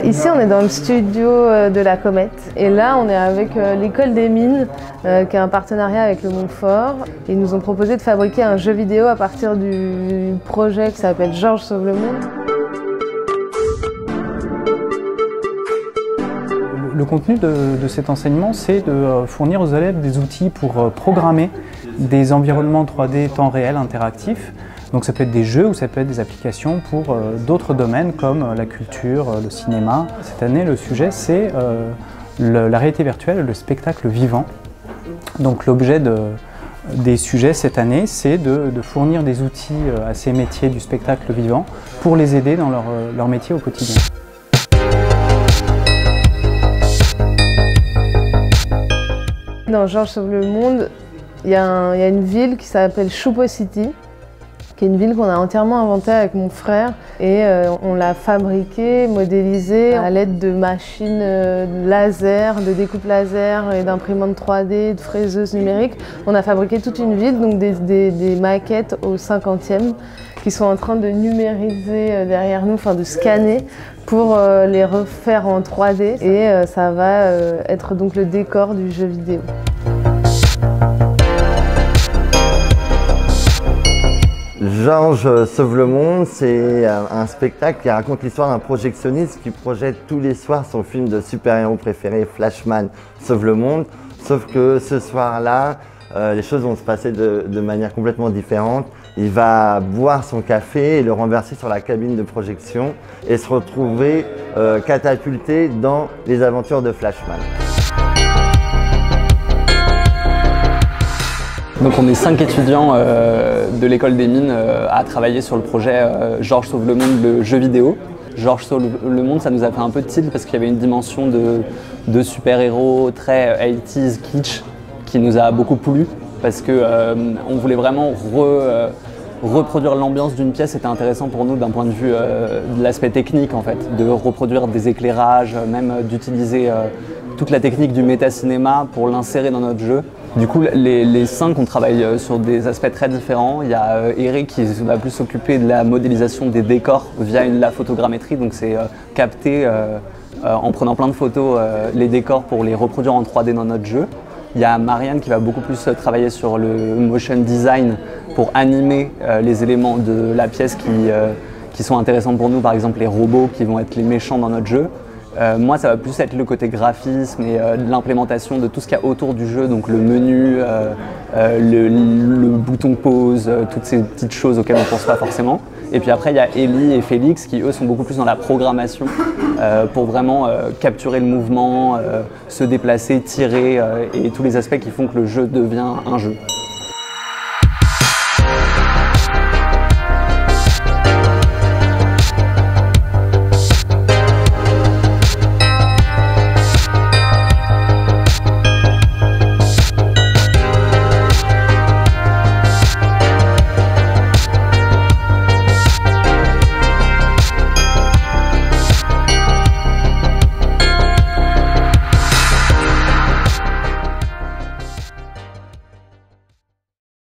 Ici, on est dans le studio de la Comète et là, on est avec l'école des mines qui est un partenariat avec le Montfort. Ils nous ont proposé de fabriquer un jeu vidéo à partir du projet qui s'appelle Georges sauve le monde. Le contenu de cet enseignement, c'est de fournir aux élèves des outils pour programmer des environnements 3D temps réel interactifs. Donc ça peut être des jeux ou ça peut être des applications pour d'autres domaines comme la culture, le cinéma. Cette année, le sujet, c'est la réalité virtuelle et le spectacle vivant. Donc l'objet des sujets cette année, c'est de fournir des outils à ces métiers du spectacle vivant pour les aider dans leur métier au quotidien. Dans Georges sauve le monde, il y a une ville qui s'appelle Choupo City, qui est une ville qu'on a entièrement inventée avec mon frère et on l'a fabriquée, modélisée à l'aide de machines laser, de découpe laser et d'imprimantes 3D, de fraiseuses numériques. On a fabriqué toute une ville, donc des maquettes au 50e qui sont en train de numériser derrière nous, enfin de scanner pour les refaire en 3D et ça va être donc le décor du jeu vidéo. Georges sauve le monde, c'est un spectacle qui raconte l'histoire d'un projectionniste qui projette tous les soirs son film de super-héros préféré, Flashman sauve le monde. Sauf que ce soir-là, les choses vont se passer de manière complètement différente. Il va boire son café et le renverser sur la cabine de projection et se retrouver catapulté dans les aventures de Flashman. Donc on est 5 étudiants de l'école des mines à travailler sur le projet Georges sauve le monde, le jeu vidéo. Georges sauve le monde, ça nous a fait un peu de tilt parce qu'il y avait une dimension de super-héros très 80s kitsch qui nous a beaucoup plu parce qu'on voulait vraiment reproduire l'ambiance d'une pièce. C'était intéressant pour nous d'un point de vue de l'aspect technique en fait, de reproduire des éclairages, même d'utiliser toute la technique du méta-cinéma pour l'insérer dans notre jeu. Du coup, les 5, on travaille sur des aspects très différents. Il y a Eric qui va plus s'occuper de la modélisation des décors via la photogrammétrie, donc c'est capter en prenant plein de photos les décors pour les reproduire en 3D dans notre jeu. Il y a Marianne qui va beaucoup plus travailler sur le motion design pour animer les éléments de la pièce qui sont intéressants pour nous, par exemple les robots qui vont être les méchants dans notre jeu. Moi, ça va plus être le côté graphisme et l'implémentation de tout ce qu'il y a autour du jeu, donc le menu, le bouton pause, toutes ces petites choses auxquelles on ne pense pas forcément. Et puis après, il y a Ellie et Félix qui, eux, sont beaucoup plus dans la programmation pour vraiment capturer le mouvement, se déplacer, tirer et tous les aspects qui font que le jeu devient un jeu.